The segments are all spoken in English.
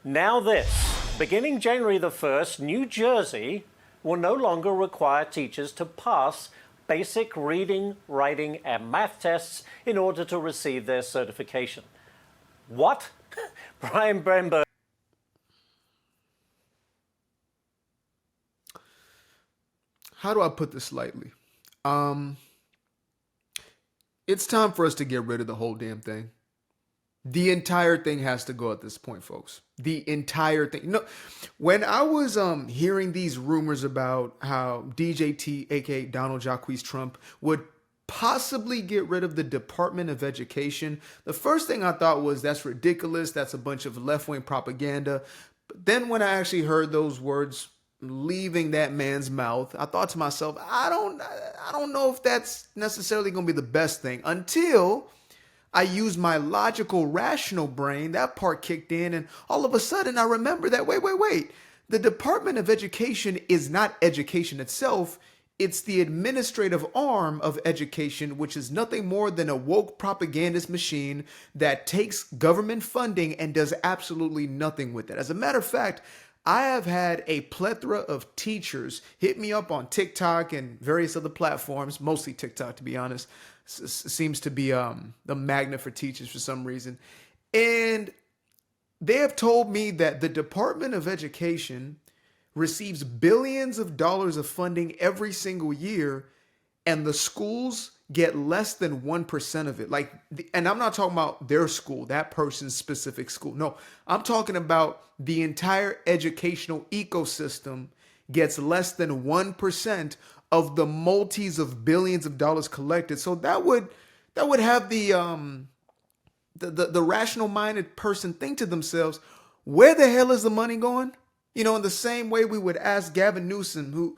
Now this, beginning January the 1st, New Jersey will no longer require teachers to pass basic reading, writing, and math tests in order to receive their certification. What? Brian Brenberg. How do I put this lightly? It's time for us to get rid of the whole damn thing. The entire thing has to go at this point, folks. The entire thing. No, when I was hearing these rumors about how DJT, aka Donald Jacques Trump, would possibly get rid of the Department of Education, the first thing I thought was that's ridiculous. That's a bunch of left-wing propaganda. But then when I actually heard those words leaving that man's mouth, I thought to myself, I don't know if that's necessarily going to be the best thing until I used my logical, rational brain. That part kicked in, and all of a sudden I remember that, wait. The Department of Education is not education itself. It's the administrative arm of education, which is nothing more than a woke propagandist machine that takes government funding and does absolutely nothing with it. As a matter of fact, I have had a plethora of teachers hit me up on TikTok and various other platforms, mostly TikTok, to be honest. Seems to be the magnet for teachers for some reason. And they have told me that the Department of Education receives billions of dollars of funding every single year, and the schools get less than 1% of it. And I'm not talking about their school, that person's specific school. No, I'm talking about the entire educational ecosystem gets less than 1% of the multis of billions of dollars collected. So that would have the rational minded person think to themselves, where the hell is the money going? You know, in the same way we would ask Gavin Newsom, who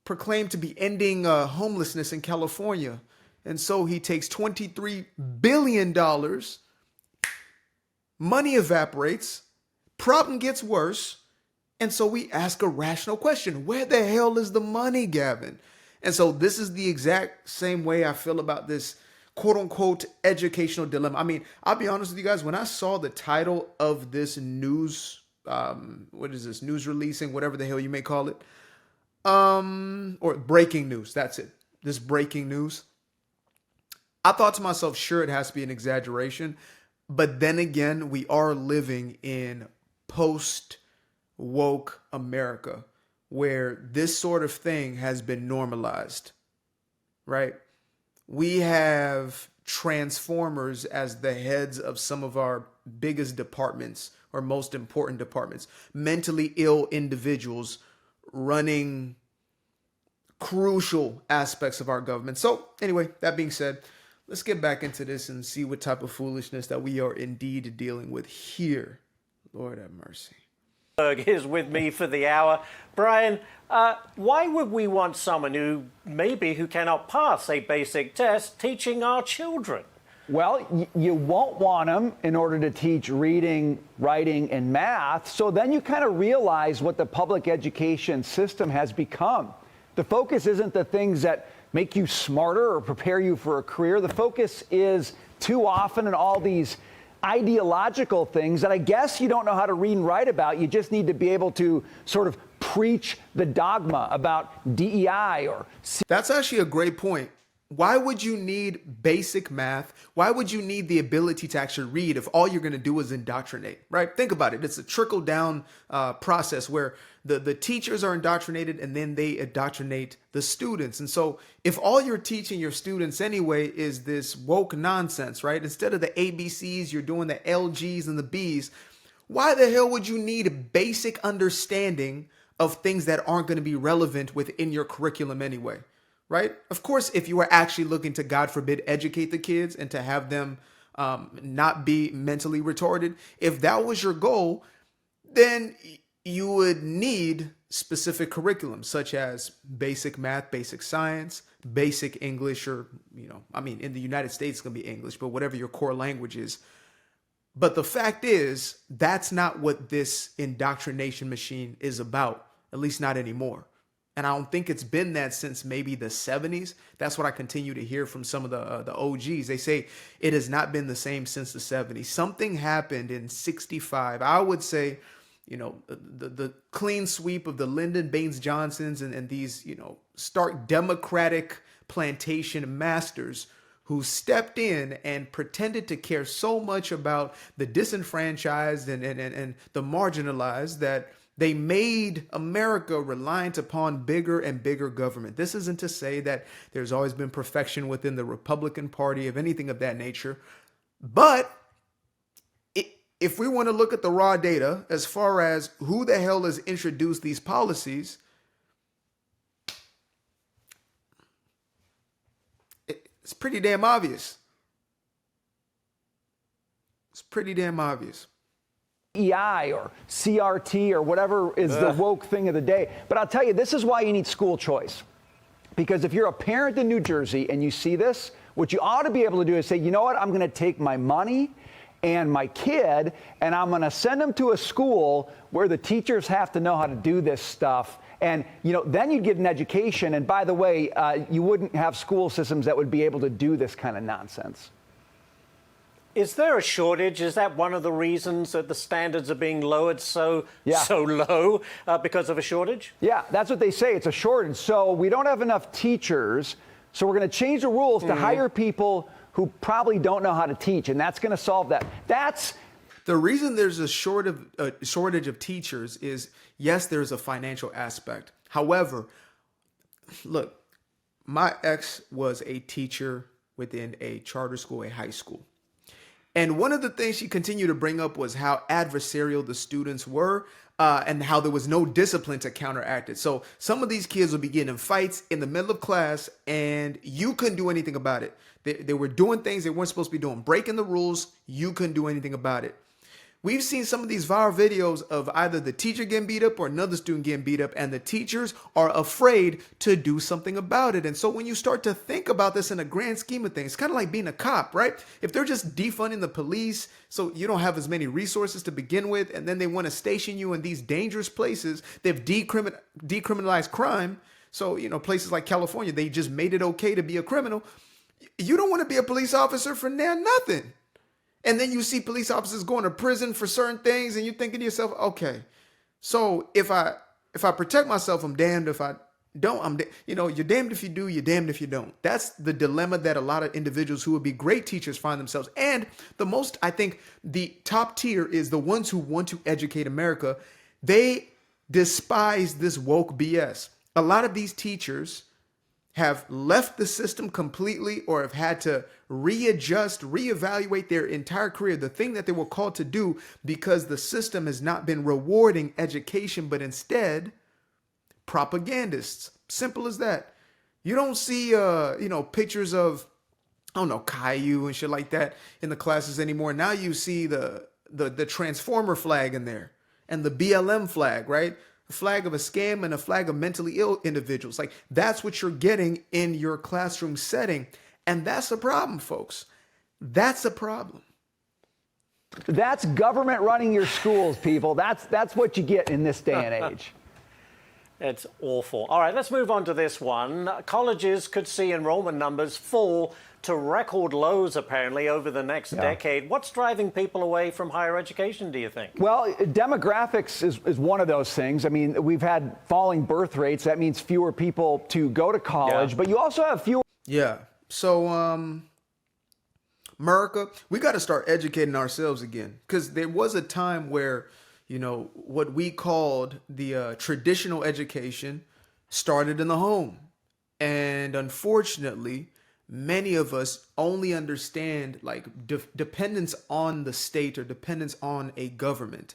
proclaimed to be ending homelessness in California. And so he takes $23 billion, money evaporates, problem gets worse. And so we ask a rational question. Where the hell is the money, Gavin? And so this is the exact same way I feel about this quote unquote educational dilemma. I mean, I'll be honest with you guys. When I saw the title of this news, news releasing, whatever the hell you may call it, or breaking news, that's it. This breaking news. I thought to myself, sure, it has to be an exaggeration. But then again, we are living in post-woke America where this sort of thing has been normalized, right? We have transformers as the heads of some of our biggest departments or most important departments, mentally ill individuals running crucial aspects of our government. So anyway, that being said, let's get back into this and see what type of foolishness that we are indeed dealing with here. Lord have mercy. Is with me for the hour. Brian, why would we want someone who cannot pass a basic test teaching our children? Well, you won't want them in order to teach reading, writing, and math. So then you kind of realize what the public education system has become. The focus isn't the things that make you smarter or prepare you for a career. The focus is too often in all these ideological things that I guess you don't know how to read and write about. You just need to be able to sort of preach the dogma about DEI or... That's actually a great point. Why would you need basic math? Why would you need the ability to actually read if all you're going to do is indoctrinate, right? Think about it. It's a trickle down process where the teachers are indoctrinated and then they indoctrinate the students. And so if all you're teaching your students anyway is this woke nonsense, right? Instead of the ABCs, you're doing the LGs and the Bs. Why the hell would you need a basic understanding of things that aren't going to be relevant within your curriculum anyway? Right? Of course, if you were actually looking to, God forbid, educate the kids and to have them not be mentally retarded, if that was your goal, then you would need specific curriculum such as basic math, basic science, basic English, or, in the United States, it's going to be English, but whatever your core language is. But the fact is, that's not what this indoctrination machine is about, at least not anymore. And I don't think it's been that since maybe the 70s. That's what I continue to hear from some of the OGs. They say it has not been the same since the 70s. Something happened in 65. I would say, the clean sweep of the Lyndon Baines Johnsons and these, stark Democratic plantation masters who stepped in and pretended to care so much about the disenfranchised and the marginalized that they made America reliant upon bigger and bigger government. This isn't to say that there's always been perfection within the Republican Party of anything of that nature. But if we want to look at the raw data as far as who the hell has introduced these policies, it's pretty damn obvious. It's pretty damn obvious. EI or CRT or whatever is the woke thing of the day. But I'll tell you, this is why you need school choice. Because if you're a parent in New Jersey and you see this, what you ought to be able to do is say, you know what, I'm going to take my money and my kid and I'm going to send them to a school where the teachers have to know how to do this stuff. And, then you'd get an education. And by the way, you wouldn't have school systems that would be able to do this kind of nonsense. Is there a shortage? Is that one of the reasons that the standards are being lowered so low because of a shortage? Yeah, that's what they say. It's a shortage. So we don't have enough teachers. So we're going to change the rules to hire people who probably don't know how to teach. And that's going to solve that. That's the reason there's a shortage of teachers is, yes, there's a financial aspect. However, look, my ex was a teacher within a charter school, a high school. And one of the things she continued to bring up was how adversarial the students were and how there was no discipline to counteract it. So some of these kids would be getting in fights in the middle of class and you couldn't do anything about it. They were doing things they weren't supposed to be doing, breaking the rules. You couldn't do anything about it. We've seen some of these viral videos of either the teacher getting beat up or another student getting beat up, and the teachers are afraid to do something about it. And so when you start to think about this in a grand scheme of things, it's kind of like being a cop, right? If they're just defunding the police so you don't have as many resources to begin with, and then they want to station you in these dangerous places, they've decriminalized crime. So, places like California, they just made it okay to be a criminal. You don't want to be a police officer for nothing. And then you see police officers going to prison for certain things and you're thinking to yourself, okay, so if I protect myself, I'm damned if I don't. You're damned if you do, you're damned if you don't. That's the dilemma that a lot of individuals who would be great teachers find themselves. And I think the top tier is the ones who want to educate America. They despise this woke BS. A lot of these teachers have left the system completely or have had to reevaluate their entire career, the thing that they were called to do, because the system has not been rewarding education, but instead propagandists. Simple as that. You don't see, pictures of, Caillou and shit like that in the classes anymore. Now you see the Transformer flag in there and the BLM flag, right? A flag of a scam and a flag of mentally ill individuals. Like, that's what you're getting in your classroom setting. And that's a problem, folks. That's a problem. That's government running your schools, people. That's what you get in this day and age. It's awful. All right, let's move on to this one. Colleges could see enrollment numbers fall to record lows, apparently, over the next decade. What's driving people away from higher education, do you think? Well, demographics is one of those things. I mean, we've had falling birth rates. That means fewer people to go to college, but you also have fewer. Yeah. So, America, we got to start educating ourselves again, because there was a time where, what we called the traditional education started in the home. And unfortunately, many of us only understand dependence on the state or dependence on a government,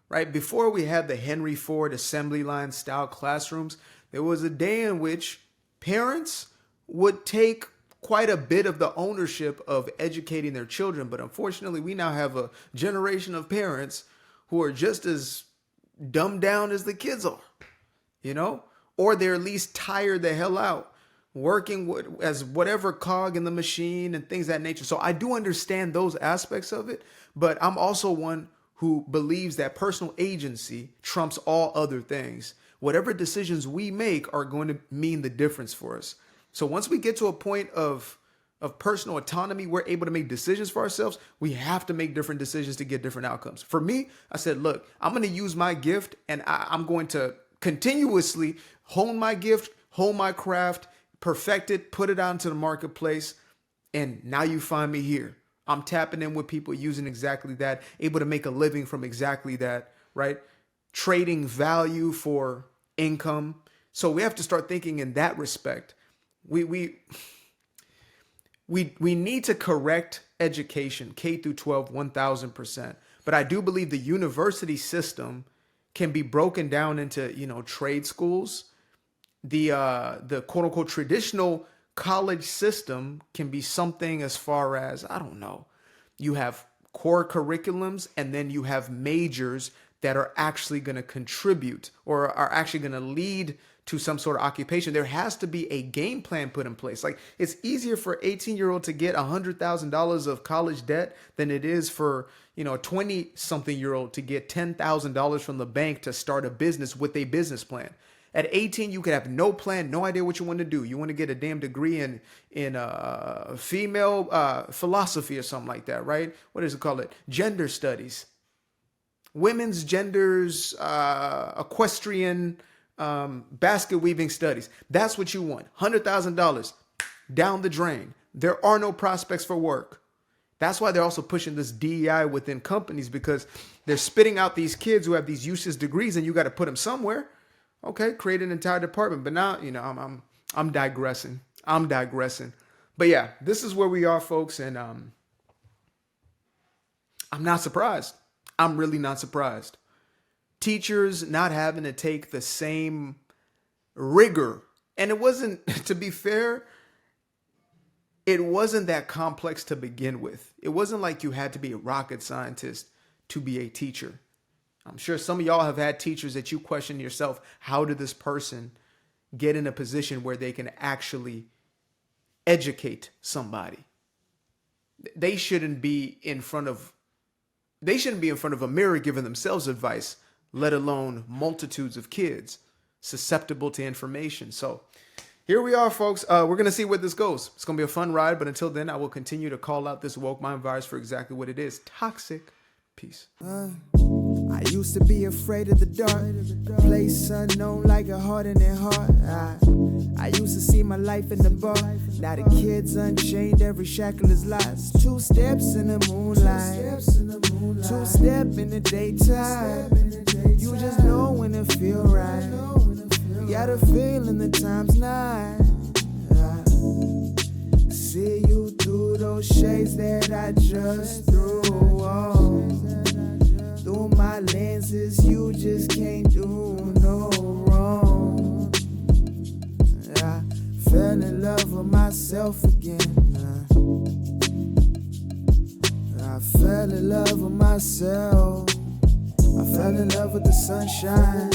right? Before we had the Henry Ford assembly line style classrooms, there was a day in which parents would take quite a bit of the ownership of educating their children. But unfortunately, we now have a generation of parents who are just as dumbed down as the kids are, or they're at least tired the hell out, working as whatever cog in the machine and things of that nature. So I do understand those aspects of it, but I'm also one who believes that personal agency trumps all other things. Whatever decisions we make are going to mean the difference for us. So once we get to a point of personal autonomy, we're able to make decisions for ourselves. We have to make different decisions to get different outcomes. For me, I said, look, I'm going to use my gift, and I'm going to continuously hone my gift, hone my craft, perfect it, put it out into the marketplace. And now you find me here. I'm tapping in with people using exactly that, able to make a living from exactly that, right? Trading value for income. So we have to start thinking in that respect. We need to correct education, K through 12, 1000%. But I do believe the university system can be broken down into, trade schools. The quote unquote traditional college system can be something as far as, I don't know, you have core curriculums and then you have majors that are actually going to contribute or are actually going to lead to some sort of occupation. There has to be a game plan put in place. Like, it's easier for an 18-year-old to get $100,000 of college debt than it is for, a 20-something-year-old to get $10,000 from the bank to start a business with a business plan. At 18, you could have no plan, no idea what you want to do. You want to get a damn degree in female philosophy or something like that, right? What is it called? Gender studies. Women's genders, equestrian, basket weaving studies. That's what you want. $100,000 down the drain. There are no prospects for work. That's why they're also pushing this DEI within companies, because they're spitting out these kids who have these useless degrees and you got to put them somewhere. Okay, create an entire department. But now, I'm digressing. But yeah, this is where we are, folks. And I'm not surprised. I'm really not surprised. Teachers not having to take the same rigor. And it wasn't, to be fair, it wasn't that complex to begin with. It wasn't like you had to be a rocket scientist to be a teacher. I'm sure some of y'all have had teachers that you question yourself, how did this person get in a position where they can actually educate somebody? They shouldn't be in front of a mirror giving themselves advice, let alone multitudes of kids susceptible to information. So here we are, folks. We're going to see where this goes. It's going to be a fun ride. But until then, I will continue to call out this woke mind virus for exactly what it is. Toxic. Peace. I used to be afraid of the dark, place unknown like a heart in their heart. I used to see my life in the bar. Now the kids unchained, every shackle is lost. 2 steps in the moonlight, 2 step in the daytime. You just know when it feel right. You got a feeling the time's not. See you through those shades that I just threw on. Through my lenses, you just can't do no wrong. I fell in love with myself again. I fell in love with myself. I fell in love with the sunshine.